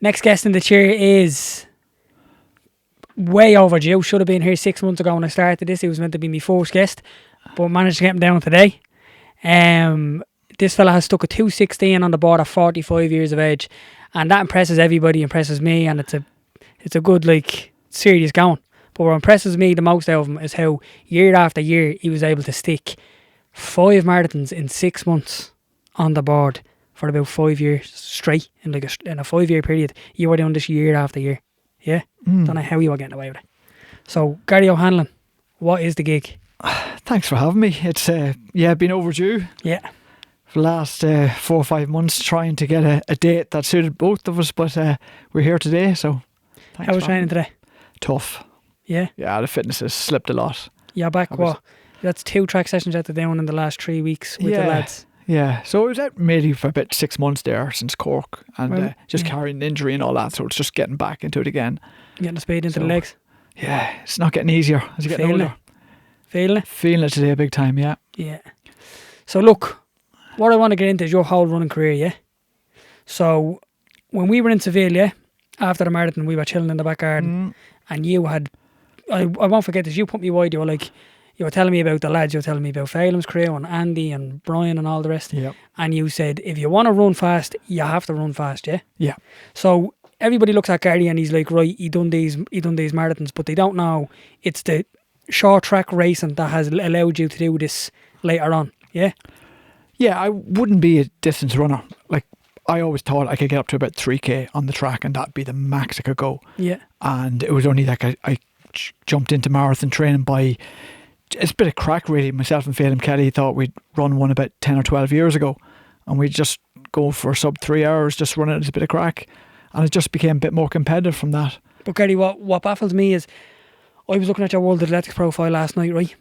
Next guest in the chair is way overdue. Should have been here 6 months ago when I started this. He was meant to be my first guest, but managed to get him down today. This fella has stuck a 2:16 on the board at 45 years of age, and that impresses everybody. Impresses me, and it's a good serious going. But what impresses me the most out of him is how year after year he was able to stick 5 marathons in 6 months on the board for about 5 years straight in a 5-year period. You were doing this year after year. Yeah? Don't know how you were getting away with it. So, Gary O'Hanlon, what is the gig? Thanks for having me. It's been overdue. Yeah. For the last 4 or 5 months trying to get a date that suited both of us, but we're here today, so thanks. How was training today? Tough. Yeah? Yeah, the fitness has slipped a lot. Yeah, back what? That's 2 track sessions you had to do in the last 3 weeks with the lads. Yeah, so I was out maybe for about 6 months there since Cork and carrying the injury and all that, so it's just getting back into it again. Getting the speed into the legs. Yeah, it's not getting easier as you get older. Feeling it? Feeling it today big time, yeah. Yeah. So look, what I want to get into is your whole running career, yeah? So when we were in Seville, yeah, after the marathon, we were chilling in the back garden and you had, I won't forget this, you put me wide, you were telling me about the lads, you were telling me about Phelan's crew and Andy and Brian and all the rest. Yep. And you said, if you want to run fast, you have to run fast, yeah? Yeah. So everybody looks at Carty and he's like, right, he done these marathons, but they don't know it's the short track racing that has allowed you to do this later on, yeah? Yeah, I wouldn't be a distance runner. Like, I always thought I could get up to about 3k on the track and that'd be the max I could go. Yeah. And it was only like I jumped into marathon training by... It's a bit of crack really. Myself and Phelan Kelly thought we'd run one about 10 or 12 years ago and we'd just go for sub 3 hours, just run it as a bit of crack. And it just became a bit more competitive from that. But Kelly, what baffles me is I was looking at your World Athletics profile last night, right?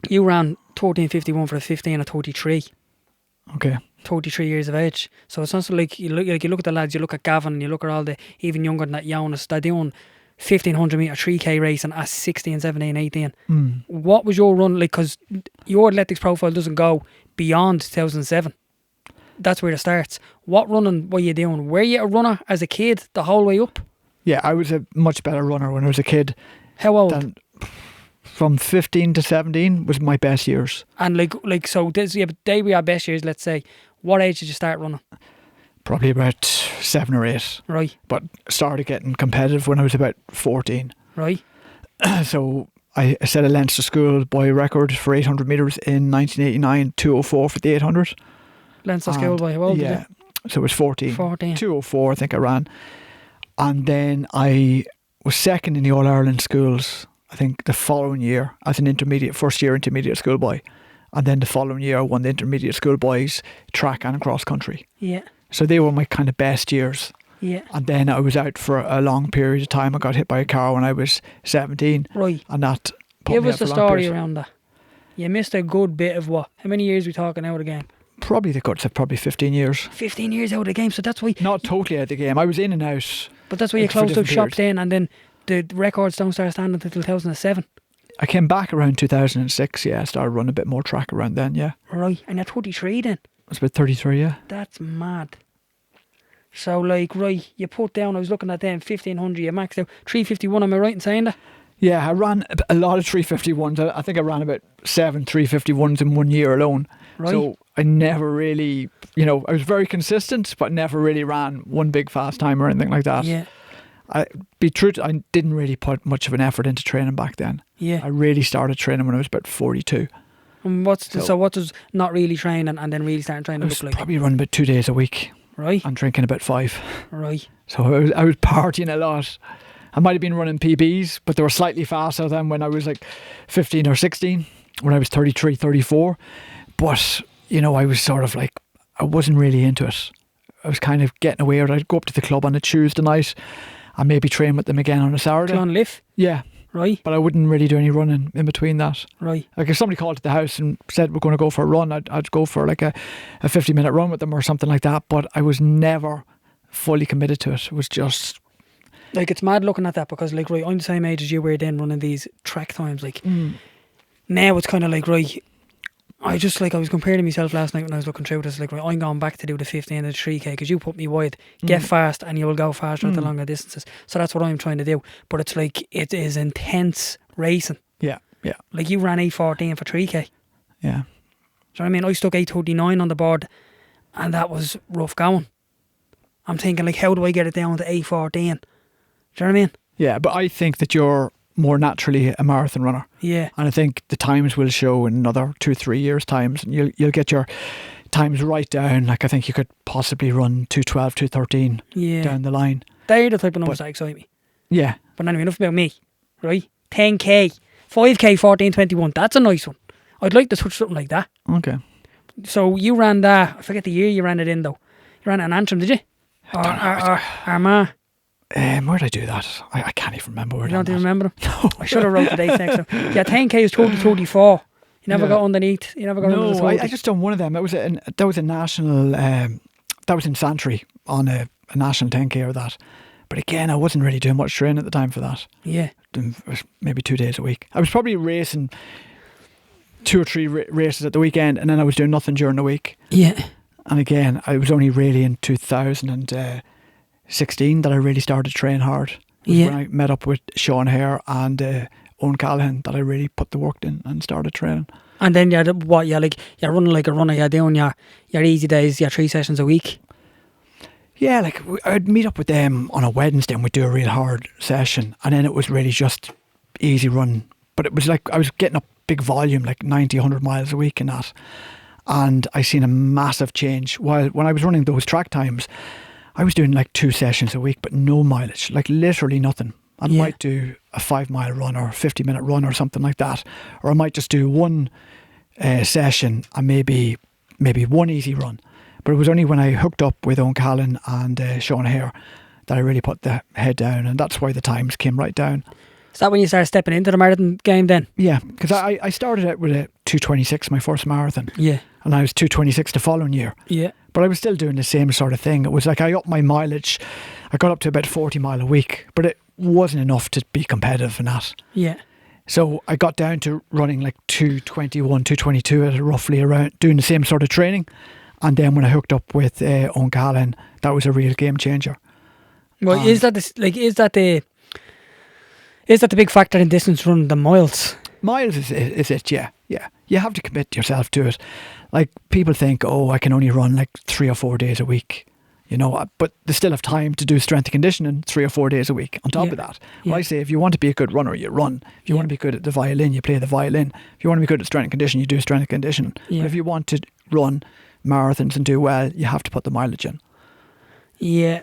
You ran 13:51 for a 15 at 33. Okay. 33 years of age. So it's not so like you look at the lads, you look at Gavin, you look at all the even younger than that Jonas, they're doing 1500 metre 3k racing at 16, 17, 18. What was your run like? Because your athletics profile doesn't go beyond 2007. That's where it starts. What running were you doing? Were you a runner as a kid the whole way up? Yeah, I was a much better runner when I was a kid. How old? From 15 to 17 was my best years. And so they were your best years, let's say. What age did you start running? Probably about 7 or 8. Right. But started getting competitive when I was about 14. Right. So I set a Leinster school boy record for 800 metres in 1989, 2:04 for the 800. Leinster school boy, how old was it? So it was 14. 14. 2:04 I think I ran. And then I was second in the All-Ireland schools, I think the following year, as an first year intermediate schoolboy. And then the following year I won the intermediate schoolboys track and cross country. Yeah. So they were my kind of best years. Yeah. And then I was out for a long period of time. I got hit by a car when I was 17. Right. And that put Give me us out for the a long story period. around that. You missed a good bit of what? How many years are we talking out of the game? Probably the guts of probably 15 years. 15 years out of the game, so that's why... Not totally out of the game. I was in and out. But that's why you closed up shop then, and then the records don't start standing until 2007. I came back around 2006, yeah. I started running a bit more track around then, yeah. Right, and you're 33 then? I was about 33, yeah. That's mad. So, right, you put down, I was looking at them, 1500, you maxed out 351, am I right in saying that? Yeah, I ran a lot of 351s. I think I ran about 7 351s in 1 year alone. Right. So I never really, I was very consistent, but never really ran one big fast time or anything like that. Yeah. I didn't really put much of an effort into training back then. Yeah. I really started training when I was about 42. And what does not really training and then really starting training look like? Probably running about 2 days a week. Right. And drinking about 5. Right. So I was partying a lot. I might have been running PBs, but they were slightly faster than when I was like 15 or 16, when I was 33, 34. But, I was sort of like, I wasn't really into it. I was kind of getting away with it. I'd go up to the club on a Tuesday night and maybe train with them again on a Saturday. John Liff? Yeah. Right. But I wouldn't really do any running in between that. Right. Like if somebody called at the house and said we're going to go for a run, I'd go for like a 50-minute run with them or something like that. But I was never fully committed to it. It was just... Like, it's mad looking at that because, like, right, I'm the same age as you were then running these track times. Like, now it's kind of like, right, I was comparing myself last night when I was looking through this. Like, right, I'm going back to do the 15 and the 3K because you put me wide. Get fast and you will go faster at the longer distances. So that's what I'm trying to do. But it's like, it is intense racing. Yeah. Like, you ran 8:14 for 3K. Yeah. Do you know what I mean? I stuck 8:39 on the board and that was rough going. I'm thinking, like, how do I get it down to 8:14? Do you know what I mean? Yeah, but I think that you're more naturally a marathon runner. Yeah. And I think the times will show in another 2-3 years' times, and you'll get your times right down. Like, I think you could possibly run 2:12, 2:13 down the line. They're the type of numbers that excite me. Yeah. But anyway, enough about me, right? 10K, 5K, 14:21. That's a nice one. I'd like to touch something like that. Okay. So you ran that, I forget the year you ran it in though. You ran it in Antrim, did you? Or Armagh? Where did I do that? I can't even remember where I You don't did even that. remember them? No. I should have wrote the dates next time. Yeah, 10K is 30:34. You never got underneath. You never got under the No, I 30. just done one of them. That was a national. That was in Santry on a national 10K or that. But again, I wasn't really doing much training at the time for that. Yeah. Doing maybe 2 days a week. I was probably racing 2 or 3 races at the weekend, and then I was doing nothing during the week. Yeah. And again, I was only really in 2016 that I really started to train hard. Yeah. When I met up with Sean Hare and Owen Callahan, that I really put the work in and started training. And then you're running like a runner. You're doing your easy days, your 3 sessions a week. Yeah, like I'd meet up with them on a Wednesday and we'd do a real hard session, and then it was really just easy run. But it was like I was getting up big volume, like 90, 100 miles a week and that. And I seen a massive change. While when I was running those track times, I was doing like 2 sessions a week, but no mileage, like literally nothing. I might do a 5-mile run or a 50-minute run or something like that. Or I might just do one session and maybe one easy run. But it was only when I hooked up with Owen Callan and Sean Hare that I really put the head down, and that's why the times came right down. Is that when you started stepping into the marathon game then? Yeah, because I started out with a 2:26 my first marathon. Yeah. And I was 2:26 the following year. Yeah. But I was still doing the same sort of thing. It was like I upped my mileage. I got up to about 40 mile a week, but it wasn't enough to be competitive in that. Yeah. So I got down to running like 2:21, 2:22 at roughly around, doing the same sort of training. And then when I hooked up with Owen Callan, that was a real game changer. Well, is that the big factor in distance running, the miles? Miles is it, yeah. You have to commit yourself to it. Like, people think, I can only run like 3 or 4 days a week, but they still have time to do strength and conditioning 3 or 4 days a week on top of that. Well, I say, if you want to be a good runner, you run. If you want to be good at the violin, you play the violin. If you want to be good at strength and conditioning, you do strength and conditioning. Yeah. But if you want to run marathons and do well, you have to put the mileage in. Yeah.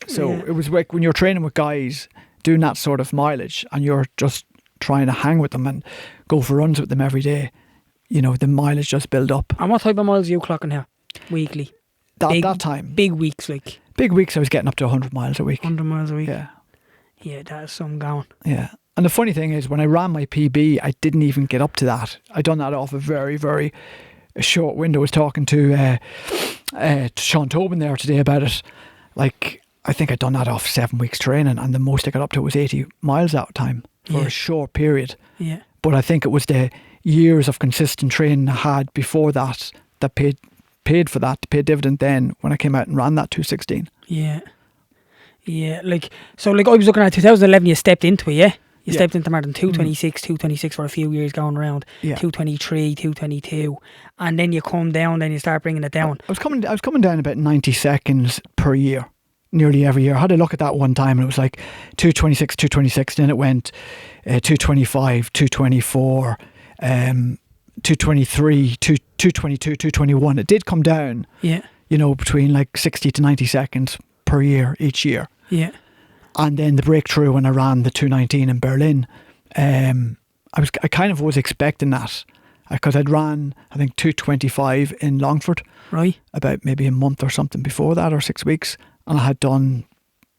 So it was like when you're training with guys doing that sort of mileage and you're just trying to hang with them and go for runs with them every day, the mileage just build up. And what type of miles are you clocking here? Weekly? That time. Big weeks, like? Big weeks I was getting up to 100 miles a week. 100 miles a week? Yeah. Yeah, that is some going. Yeah. And the funny thing is, when I ran my PB, I didn't even get up to that. I done that off a very, very short window. I was talking to Sean Tobin there today about it. Like, I think I'd done that off 7 weeks training, and the most I got up to was 80 miles that time for a short period. Yeah. But I think it was the years of consistent training I had before that paid for that, paid dividend then when I came out and ran that 2:16. Yeah. Yeah, I was looking at 2011, you stepped into it, yeah? You stepped into marathon 2:26 for a few years going around, 2:23, 2:22, and then you come down, then you start bringing it down. I was coming down about 90 seconds per year, nearly every year. I had a look at that one time and it was like 2:26, then it went 2:25, 2:24, 2:23, 2:22, 2:21. It did come down, between like 60 to 90 seconds per year each year. Yeah. And then the breakthrough when I ran the 2:19 in Berlin, I kind of was expecting that because I'd ran, I think, 2:25 in Longford, right, about maybe a month or something before that, or 6 weeks, and I had done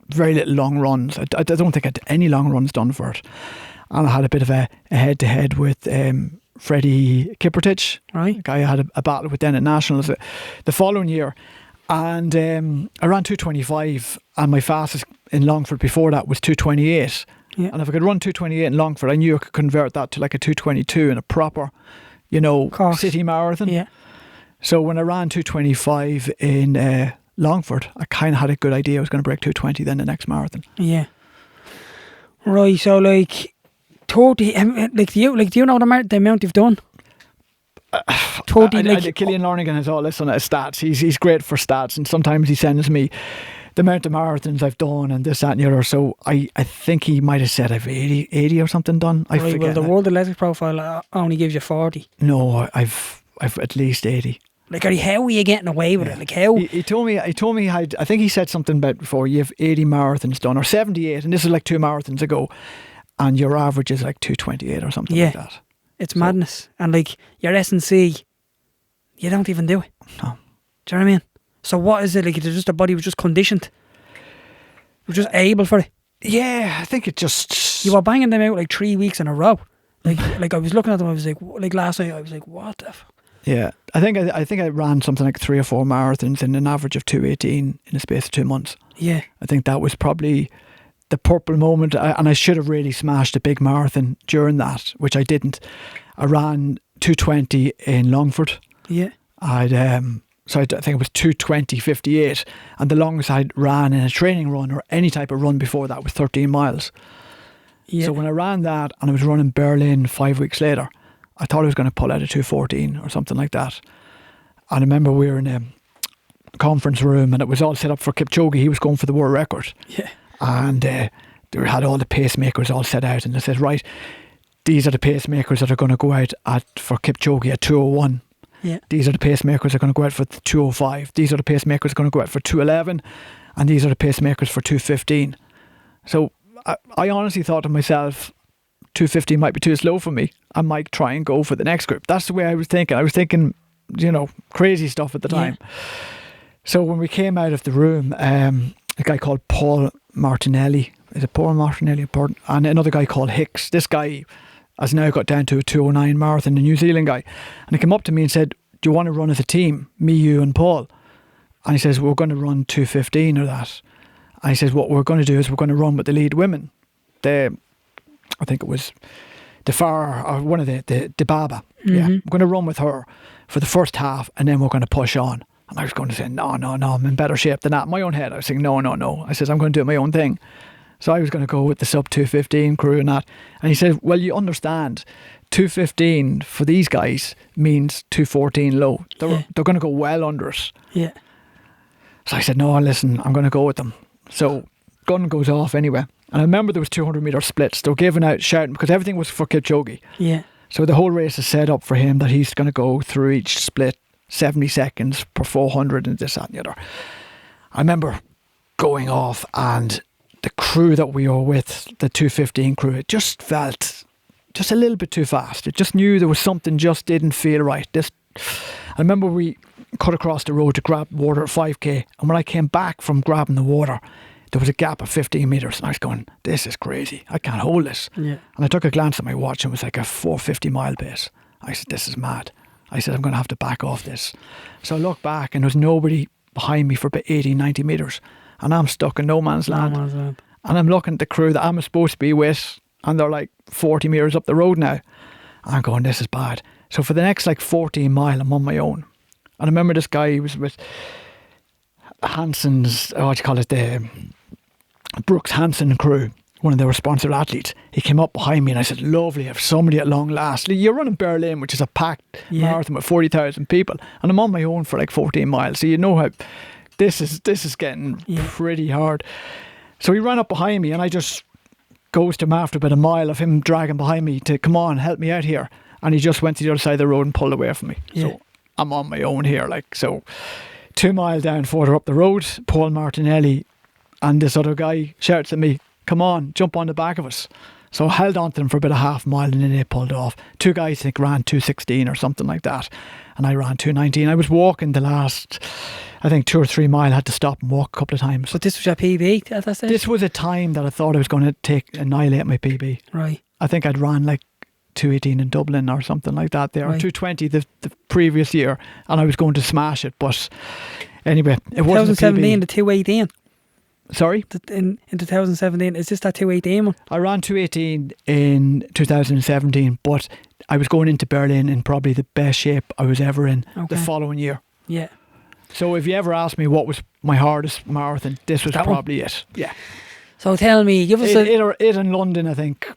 very little long runs. I don't think I had any long runs done for it, and I had a bit of a head-to-head with Freddie Kiprotich, right, a guy I had a battle with then at Nationals the following year. And I ran 2:25, and my fastest in Longford before that was 2:28. Yeah. And if I could run 2:28 in Longford, I knew I could convert that to like a 2:22 in a proper Course. city marathon. Yeah. So when I ran 2:25 in Longford, I kind of had a good idea I was going to break 2:20 then the next marathon. Yeah. Right. So like 30. Do you know the amount you've done? 30. Killian Lornigan has all this on his stats. He's great for stats, and sometimes he sends me the amount of marathons I've done and this, that, and the other. So I think he might have said I've 80 or something done. I forget. Well, the World Athletics profile only gives you 40. No, I've at least 80. Like, how are you getting away with it? Like, how? He told me. I think he said something about before. You have 80 marathons done, or 78, and this is like 2 marathons ago, and your average is like 2:28 or something like that. It's madness. And like your S&C, you don't even do it. No. Do you know what I mean? So what is it? Like, it's just the body was just conditioned. It was just able for it. Yeah, I think it just... You were banging them out like 3 weeks in a row. Like I was looking at them, I was like last night, I was like, what the fuck? Yeah, I think I ran something like 3 or 4 marathons in an average of 2:18 in the space of 2 months. Yeah. I think that was probably the purple moment, and I should have really smashed a big marathon during that, which I didn't. I ran 2:20 in Longford. Yeah. So I think it was 2:20.58, and the longest I'd ran in a training run or any type of run before that was 13 miles. Yeah. So when I ran that and I was running Berlin 5 weeks later, I thought I was going to pull out a 2:14 or something like that. And I remember we were in a conference room and it was all set up for Kipchoge. He was going for the world record. Yeah. And they had all the pacemakers all set out, and they said, right, these are the pacemakers that are going to go out for Kipchoge at 2:01. Yeah. These are the pacemakers that are going to go out for 2:05. These are the pacemakers that are going to go out for 2:11. And these are the pacemakers for 2:15. So I honestly thought to myself, 2:15 might be too slow for me. I might try and go for the next group. That's the way I was thinking. I was thinking, crazy stuff at the time. Yeah. So when we came out of the room, a guy called Paul Martinelli, is it Paul Martinelli? And another guy called Hicks. This guy has now got down to a 2:09 marathon, the New Zealand guy. And he came up to me and said, do you want to run as a team? Me, you and Paul. And he says, we're going to run 2:15 or that. And he says, what we're going to do is we're going to run with the lead women. I think it was one of the Baba. Mm-hmm. Yeah, we're going to run with her for the first half, and then we're going to push on. And I was going to say, no, I'm in better shape than that. In my own head, I was saying, no. I says, I'm going to do my own thing. So I was going to go with the sub 2:15 crew and that. And he said, well, you understand, 2:15 for these guys means 2:14 low. They're going to go well under it. Yeah. So I said, no, listen, I'm going to go with them. So gun goes off anyway. And I remember there was 200 metre splits. They were giving out, shouting, because everything was for Kipchoge. Yeah. So the whole race is set up for him that he's going to go through each split 70 seconds per 400 and this, that and the other. I remember going off, and the crew that we were with, the 2:15 crew, it just felt just a little bit too fast. It just knew there was something just didn't feel right. I remember we cut across the road to grab water at 5k, and when I came back from grabbing the water, there was a gap of 15 metres, and I was going, this is crazy, I can't hold this. Yeah. And I took a glance at my watch, and it was like a 4:50 mile pace. I said, this is mad. I said, I'm going to have to back off this. So I looked back, and there was nobody behind me for about 80, 90 metres, and I'm stuck in no man's land. And I'm looking at the crew that I'm supposed to be with, and they're like 40 metres up the road now. I'm going, this is bad. So for the next like 14 mile, I'm on my own. And I remember this guy, he was with Hanson's, the Brooks Hanson crew, one of their sponsored athletes. He came up behind me and I said, lovely, I have somebody at long last. You're running Berlin, which is a packed marathon with 40,000 people, and I'm on my own for like 14 miles. So you know how this is getting pretty hard. So he ran up behind me, and I just goes to him after about a mile of him dragging behind me to, come on, help me out here. And he just went to the other side of the road and pulled away from me. Yeah. So I'm on my own here. So 2 miles down further up the road, Paul Martinelli and this other guy shouts at me, come on, jump on the back of us. So I held on to them for about a half mile, and then they pulled off. 2 guys, I think, ran 2:16 or something like that. And I ran 2:19. I was walking the last, I think, 2 or 3 mile. I had to stop and walk a couple of times. But this was your PB at that stage? This was a time that I thought I was going to annihilate my PB. Right. I think I'd ran like 2:18 in Dublin or something like that there, right. Or 2:20 the previous year, and I was going to smash it. But anyway, it wasn't 2017, the 2:18. Sorry? In 2017, is this that 2:18 one? I ran 2:18 in 2017, but I was going into Berlin in probably the best shape I was ever in the following year. Yeah. So if you ever ask me what was my hardest marathon, this was That probably it. Yeah. So tell me, give us it in London, I think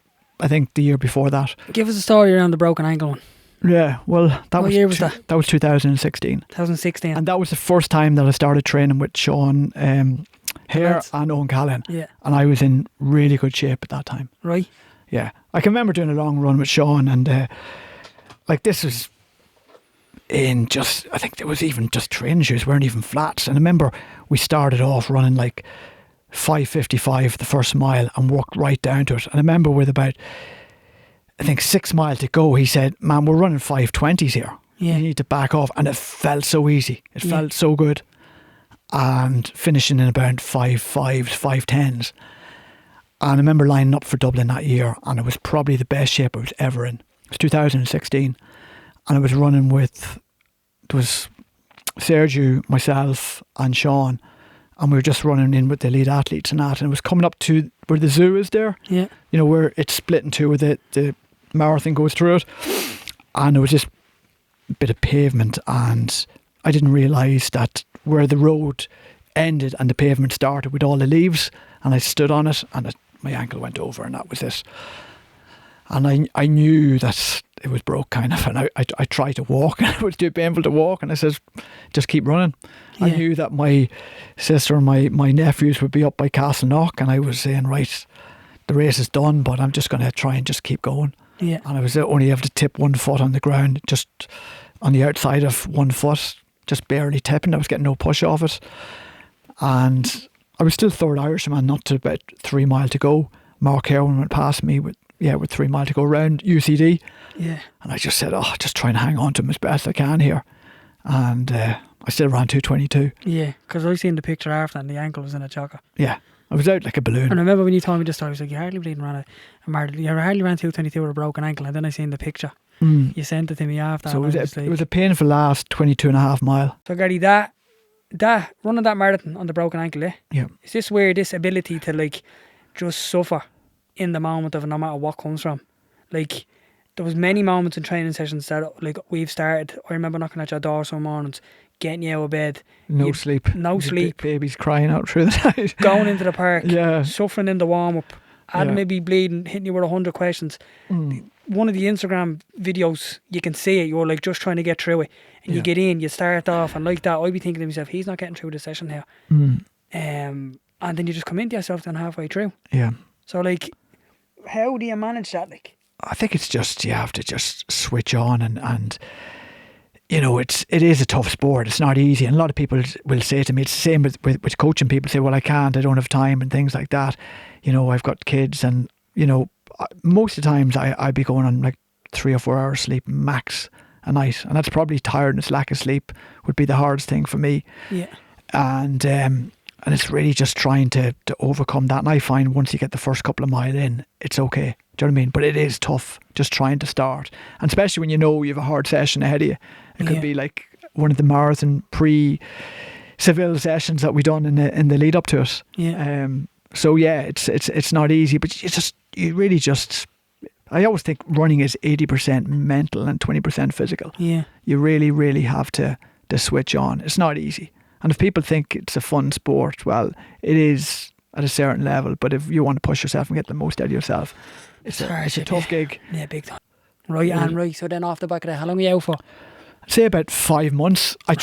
the year before that. Give us a story around the broken ankle one. Yeah, well, What year was that? That was 2016. 2016. And that was the first time that I started training with Sean Hare and Owen Callan. Yeah. And I was in really good shape at that time. Right. Yeah. I can remember doing a long run with Sean, and this was in just, I think there was even just training shoes, weren't even flats. And I remember we started off running like 5:55 the first mile and worked right down to it. And I remember with about, I think 6 miles to go, he said, man, we're running 5:20s here. Yeah. You need to back off. And it felt so easy. It felt so good. And finishing in about 5:05s, 5:10s. And I remember lining up for Dublin that year, and it was probably the best shape I was ever in. It was 2016. And I was running with, it was Sergio, myself and Sean. And we were just running in with the elite athletes and that. And it was coming up to where the zoo is there. Yeah. You know, where it's split in two, where the marathon goes through it. And it was just a bit of pavement. And I didn't realise that where the road ended and the pavement started with all the leaves. And I stood on it, and my ankle went over, and that was it. And I knew that it was broke, kind of, and I tried to walk, and it was too painful to walk, and I said, just keep running. Yeah. I knew that my sister and my nephews would be up by Castleknock, and I was saying, right, the race is done, but I'm just going to try and just keep going. Yeah. And I was only able to tip one foot on the ground, just on the outside of one foot, just barely tipping. I was getting no push off it. And I was still third Irishman, not to about 3 miles to go. Mark Herwin went past me with 3 miles to go around UCD. Yeah. And I just said, just try and hang on to him as best I can here. And I still ran 2:22. Yeah, because I seen the picture after, and the ankle was in a chocker. Yeah, I was out like a balloon. And I remember when you told me this story, I was like, you hardly ran a marathon. You hardly ran 2:22 with a broken ankle. And then I seen the picture. You sent it to me after. So it was a painful last 22.5 mile. So Gary, that running that marathon on the broken ankle, yeah. Is this where this ability to like just suffer in the moment of no matter what comes from? Like, there was many moments in training sessions that like we've started. I remember knocking at your door some mornings, getting you out of bed. No sleep. Babies crying out through the night. Going into the park. Yeah. Suffering in the warm-up. And maybe bleeding, hitting you with 100 questions. One of the Instagram videos, you can see it. You're like just trying to get through it. And you get in, you start off, and like that, I'd be thinking to myself, he's not getting through the session here. And then you just come into yourself then halfway through. Yeah. So like, how do you manage that? Like, I think it's just, you have to just switch on and you know, it is a tough sport. It's not easy. And a lot of people will say to me, it's the same with coaching. People say, well, I don't have time and things like that. You know, I've got kids, and, you know, most of the times I'd be going on like 3 or 4 hours sleep max a night. And that's probably tiredness, lack of sleep would be the hardest thing for me. Yeah. And it's really just trying to overcome that. And I find once you get the first couple of miles in, it's okay. Do you know what I mean? But it is tough just trying to start. And especially when you know you have a hard session ahead of you. It could be like one of the marathon pre-Seville sessions that we done in the lead up to it. Yeah. So yeah, it's not easy, but you really just, I always think running is 80% mental and 20% physical. Yeah. You really, really have to switch on. It's not easy. And if people think it's a fun sport, well, it is at a certain level. But if you want to push yourself and get the most out of yourself, it's a tough gig. Yeah, big time. Right, and right. So then off the back of that, how long were you out for? I'd say about 5 months. I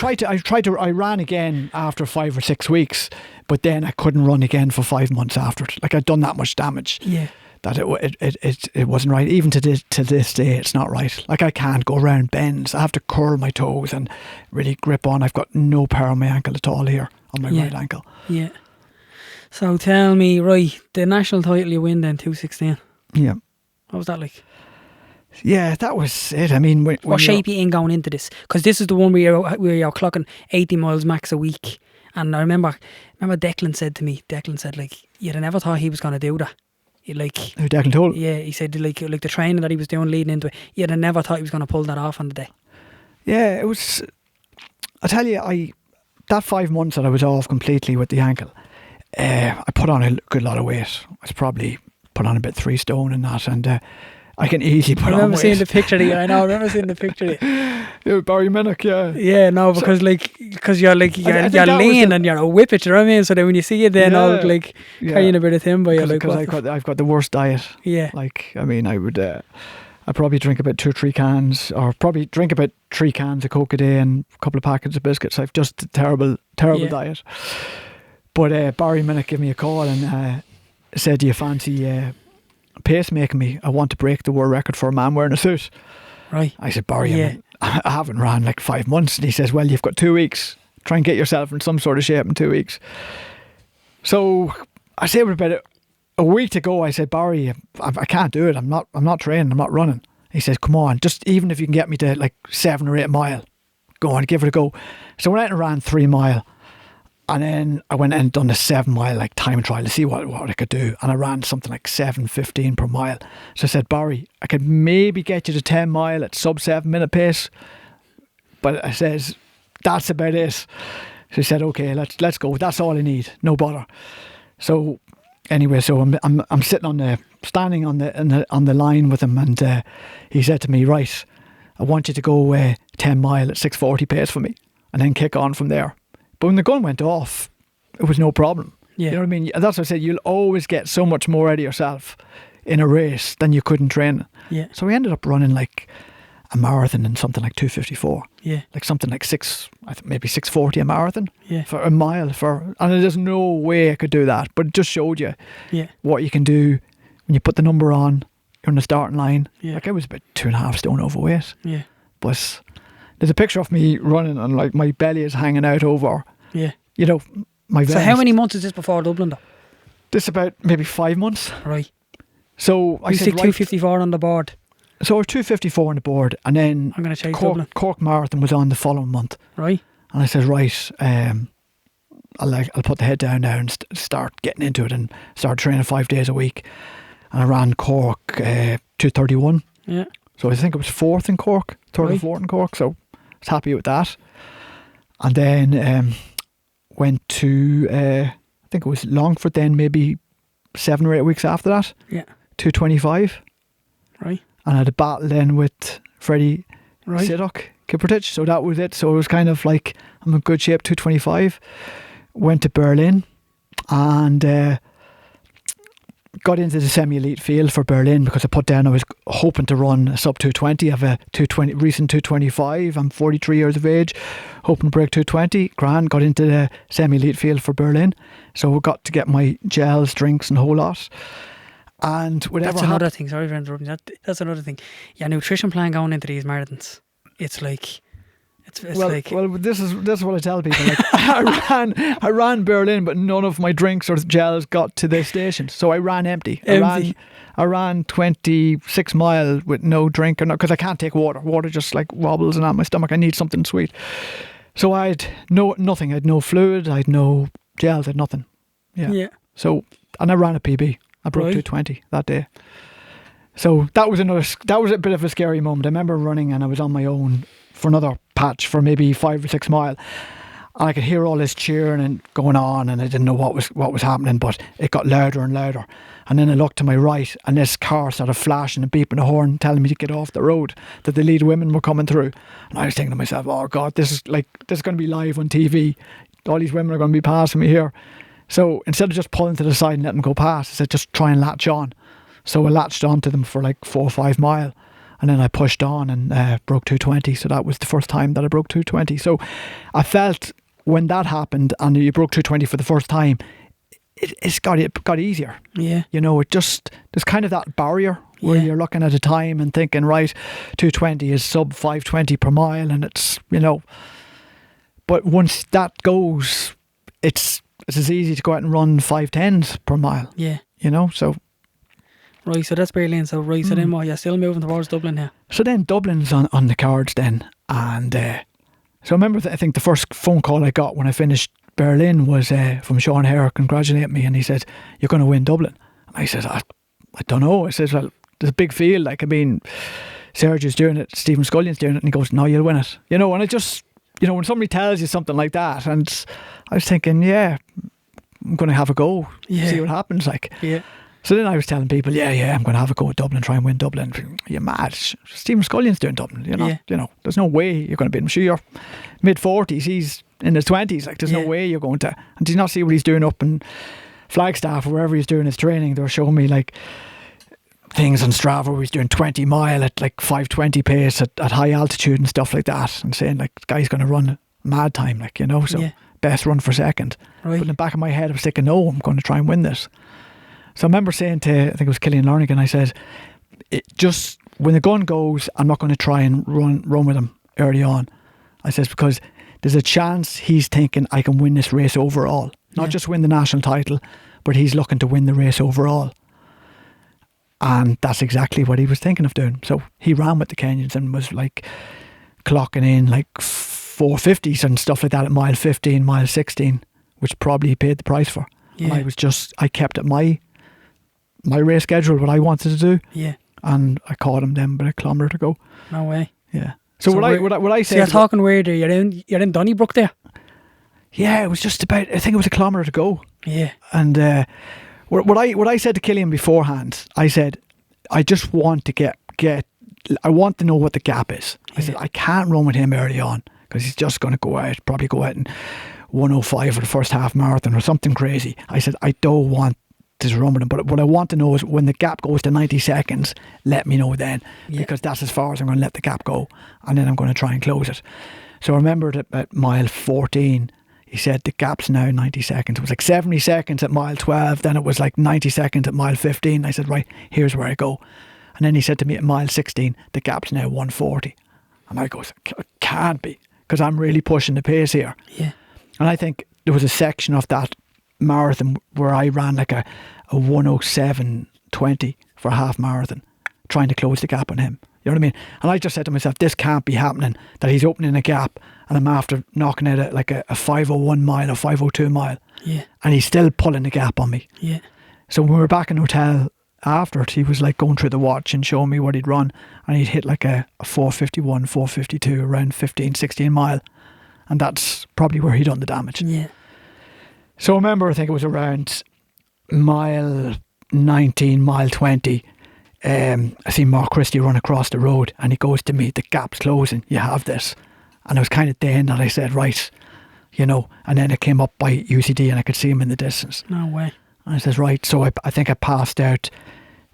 ran again after 5 or 6 weeks, but then I couldn't run again for 5 months after it. Like, I'd done that much damage. Yeah. That it wasn't right. Even to this day, it's not right. Like, I can't go around bends. I have to curl my toes and really grip on. I've got no power on my ankle at all here, on my right ankle. Yeah. So tell me, right, the national title you win then, 2:16. Yeah. What was that like? Yeah, that was it. I mean, what shape you in going into this? Because this is the one where you're clocking 80 miles max a week. And I remember Declan said to me, like, you'd have never thought he was going to do that. Like, who Declan told? Yeah, he said like the training that he was doing leading into it, you'd have never thought he was going to pull that off on the day. Yeah, it was. I tell you, that 5 months that I was off completely with the ankle, I put on a good lot of weight. I was probably put on about 3 stone and that, and I can easily put on weight. I remember seeing the picture of you. I know. I remember seeing the picture of you. Yeah, Barry Minnick, yeah. Yeah, no, because you're like you're lean and you're a whippet. You know what I mean? So then when you see it, then all like carrying a bit of timber, you're like, because I've got the worst diet. Yeah. Like, I mean, I probably drink about 2 or 3 cans, or probably drink about 3 cans of Coke a day and a couple of packets of biscuits. I've just a terrible diet. But Barry Minnick gave me a call and said, "Do you fancy pacemaking me? I want to break the world record for a man wearing a suit." Right. I said, "Barry, I haven't ran like 5 months." And he says, "Well, you've got 2 weeks. Try and get yourself in some sort of shape in 2 weeks." So I said about a week to go, I said, "Barry, I can't do it. I'm not training. I'm not running." He says, "Come on, just even if you can get me to like 7 or 8 mile, go on, give it a go." So I went out and ran 3 mile. And then I went and done the 7 mile like time trial to see what I could do. And I ran something like 7:15 per mile. So I said, "Barry, I could maybe get you to 10 mile at sub 7 minute pace." But I says, "That's about it." So he said, "Okay, let's go. That's all I need. No bother." So anyway, so I'm sitting standing on the line with him, and he said to me, "Right, I want you to go 10 mile at 6:40 pace for me, and then kick on from there." But when the gun went off, it was no problem. Yeah. You know what I mean? That's what I said. You'll always get so much more out of yourself in a race than you could in training. Yeah. So we ended up running like a marathon in something like 2:54. Yeah. Like something like maybe 6:40 a marathon. Yeah. For a mile. And there's no way I could do that. But it just showed you what you can do when you put the number on. You're on the starting line. Yeah. Like I was about 2.5 stone overweight. Yeah. But there's a picture of me running and like my belly is hanging out over. Yeah. You know, my vest. So how many months is this before Dublin though? This about maybe 5 months. Right. So I said 254 on the board. So I was 254 on the board, and then I'm going to change Dublin. Cork Marathon was on the following month. Right. And I said, right, I'll put the head down now and start getting into it and start training 5 days a week. And I ran Cork 231. Yeah. So I think it was 4th in Cork, 3rd or 4th in Cork. So I was happy with that. And then went to, I think it was Longford then, maybe 7 or 8 weeks after that. Yeah. 225. Right. And I had a battle then with Freddie Siddock, Kiprotich. So that was it. So it was kind of like, I'm in good shape, 225. Went to Berlin and got into the semi-elite field for Berlin because I was hoping to run a sub 220. I have a recent 225. I'm 43 years of age, hoping to break 220. Grand, got into the semi-elite field for Berlin. So we got to get my gels, drinks and a whole lot. And whatever that's another thing. Sorry for interrupting. That's another thing. Your nutrition plan going into these marathons. It's like, well, this is what I tell people. Like, I ran Berlin, but none of my drinks or gels got to the station, so I ran empty. I ran 26 mile with no drink, because I can't take water. Water just like wobbles and on my stomach. I need something sweet. So I had nothing. I had no fluid. I had no gels. I had nothing. Yeah. So and I ran a PB. I broke 220 that day. So that was a bit of a scary moment. I remember running and I was on my own for another patch for maybe 5 or 6 mile. And I could hear all this cheering and going on, and I didn't know what was happening, but it got louder and louder. And then I looked to my right and this car started flashing and beeping the horn, telling me to get off the road, that the lead women were coming through. And I was thinking to myself, oh God, this is going to be live on TV. All these women are going to be passing me here. So instead of just pulling to the side and letting them go past, I said, just try and latch on. So I latched onto them for like 4 or 5 mile. And then I pushed on and broke 220. So that was the first time that I broke 220. So I felt when that happened and you broke 220 for the first time, it got easier. Yeah. You know, there's kind of that barrier where you're looking at a time and thinking, right, 220 is sub 520 per mile, and it's, you know. But once that goes, it's as easy to go out and run 510s per mile. Yeah. You know, so. Right, so that's Berlin. So so then what? You're still moving towards Dublin here. So then Dublin's on the cards then, and so I remember I think the first phone call I got when I finished Berlin was from Sean Hare congratulating me, and he said, "You're going to win Dublin." And I said, I don't know. I said, well, there's a big field. Like, I mean, Sergio's doing it, Stephen Scullion's doing it, and he goes, "No, you'll win it." You know, and I just, you know, when somebody tells you something like that, and I was thinking, yeah, I'm going to have a go, see what happens. Like, So then I was telling people, I'm going to have a go at Dublin, try and win Dublin. You're mad. Stephen Scullion's doing Dublin. There's no way you're going to beat him. Sure, you're mid-40s. He's in his 20s. Like, there's no way you're going to. And do you not see what he's doing up in Flagstaff or wherever he's doing his training? They were showing me, like, things on Strava where he's doing 20 mile at, like, 5:20 pace at high altitude and stuff like that. And saying, like, the guy's going to run mad time, like, so best run for second. Right. But in the back of my head, I was thinking, no, I'm going to try and win this. So I remember saying to, I think it was Killian Lornigan, I said, just when the gun goes, I'm not going to try and run with him early on. I says, because there's a chance he's thinking I can win this race overall. Not just win the national title, but he's looking to win the race overall. And that's exactly what he was thinking of doing. So he ran with the Kenyans and was like clocking in like 450s and stuff like that at mile 15, mile 16, which probably he paid the price for. Yeah. And I kept at my race schedule, what I wanted to do. Yeah. And I caught him then about a kilometre to go. No way. Yeah. So what I say? So you're talking weird. You're in Donnybrook there. Yeah, it was just about. I think it was a kilometre to go. Yeah. And what I said to Killian beforehand, I said, I just want to get. I want to know what the gap is. I said I can't run with him early on because he's just going to probably go out in 105 for the first half marathon or something crazy. I said I don't want to run with him, but what I want to know is when the gap goes to 90 seconds, let me know then, because that's as far as I'm going to let the gap go, and then I'm going to try and close it. So I remember at mile 14, he said the gap's now 90 seconds. It was like 70 seconds at mile 12, then it was like 90 seconds at mile 15. I said, right, here's where I go. And then he said to me at mile 16, the gap's now 140. And I go, it can't be, because I'm really pushing the pace here. Yeah. And I think there was a section of that marathon where I ran like a 107.20 for a half marathon, trying to close the gap on him. You know what I mean? And I just said to myself, this can't be happening, that he's opening a gap and I'm after knocking out like a 5:01 mile or 5:02 mile. Yeah. And he's still pulling the gap on me. Yeah. So when we were back in the hotel after it, he was like going through the watch and showing me what he'd run, and he'd hit like a 4:51, 4:52 around 15, 16 mile. And that's probably where he'd done the damage. Yeah. So I remember, I think it was around mile 19, mile 20, I see Mark Christie run across the road and he goes to me, the gap's closing, you have this. And it was kind of then that I said, right, and then it came up by UCD and I could see him in the distance. No way. And I says, right, so I think I passed out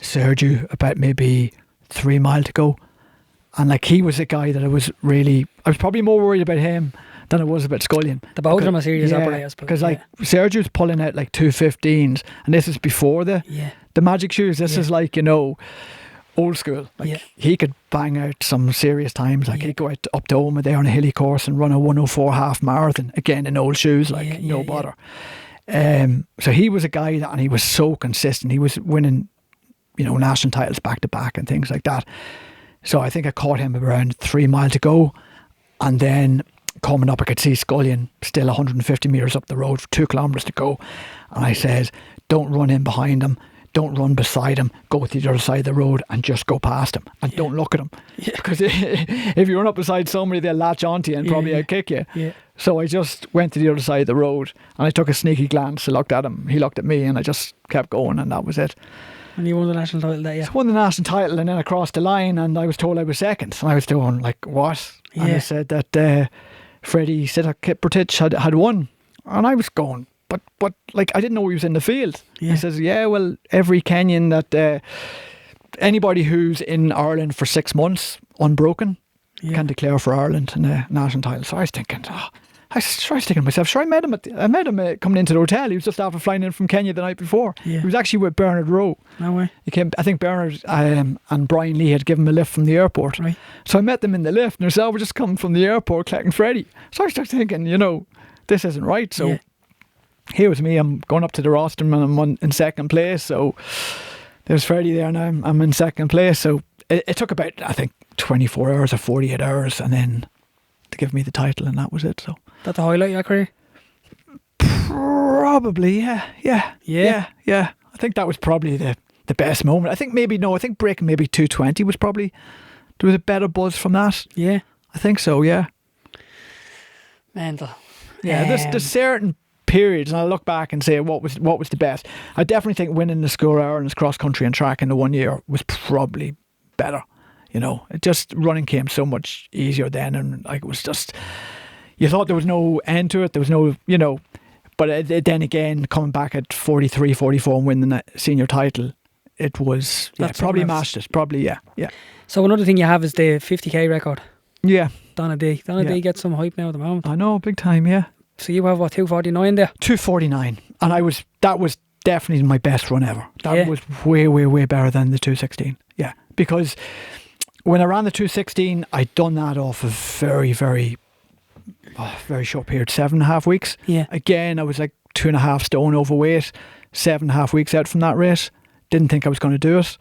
Sergio about maybe 3 mile to go. And like he was a guy that I was probably more worried about him than I was about Scullion. The both of them are serious operators. Because like Sergio's pulling out like 2:15s, and this is before the magic shoes. This is like, old school. Like he could bang out some serious times. Like he'd go out up to Oma there on a hilly course and run a 104 half marathon, again in old shoes, no bother. So he was a guy and he was so consistent. He was winning, national titles back to back and things like that. So I think I caught him around 3 mile to go, and then coming up I could see Scullion still 150 metres up the road, 2 kilometres to go, and I said, don't run in behind him, don't run beside him, go to the other side of the road and just go past him and don't look at him, because if you run up beside somebody they'll latch onto you and probably outkick you. So I just went to the other side of the road and I took a sneaky glance. I looked at him, he looked at me, and I just kept going, and that was it. And you won the national title that year? I won the national title, and then I crossed the line and I was told I was second, and I was doing like, what? And I said that Freddie Kiprotich had won, and I was going, but like I didn't know he was in the field. He says, well, every Kenyan that anybody who's in Ireland for 6 months unbroken can declare for Ireland in a national title. So I was thinking, I was thinking to myself, sure, I met him coming into the hotel. He was just after flying in from Kenya the night before. He was actually with Bernard Rowe. No way. He came, I think Bernard and Brian Lee had given him a lift from the airport. Right. So I met them in the lift, and they said, we're just coming from the airport collecting Freddie. So I started thinking, this isn't right. So here was me, I'm going up to the rostrum and I'm in second place. So there's Freddie there now, I'm in second place. So it took about, I think, 24 hours or 48 hours, and then to give me the title, and that was it. So that the highlight of your career? Probably, yeah. I think that was probably the best moment. I think breaking maybe 2:20 was probably, there was a better buzz from that. I think so. Mental. Yeah, there's certain periods, and I look back and say what was the best. I definitely think winning the School of Ireland's cross country and track in the 1 year was probably better. You know, it just running came so much easier then, and like it was just, you thought there was no end to it. There was no, you know, but then again, coming back at 43, 44 and winning the senior title, it was probably matched it. Probably yeah. So another thing you have is the 50k record. Yeah. Donna D gets some hype now at the moment. I know, big time, yeah. So you have what, 249 there? 249, and that was definitely my best run ever. That was way better than the 216. Yeah, because when I ran the 216, I'd done that off a very short period, 7.5 weeks. Yeah. Again, I was like 2.5 stone overweight, 7.5 weeks out from that race. Didn't think I was going to do it.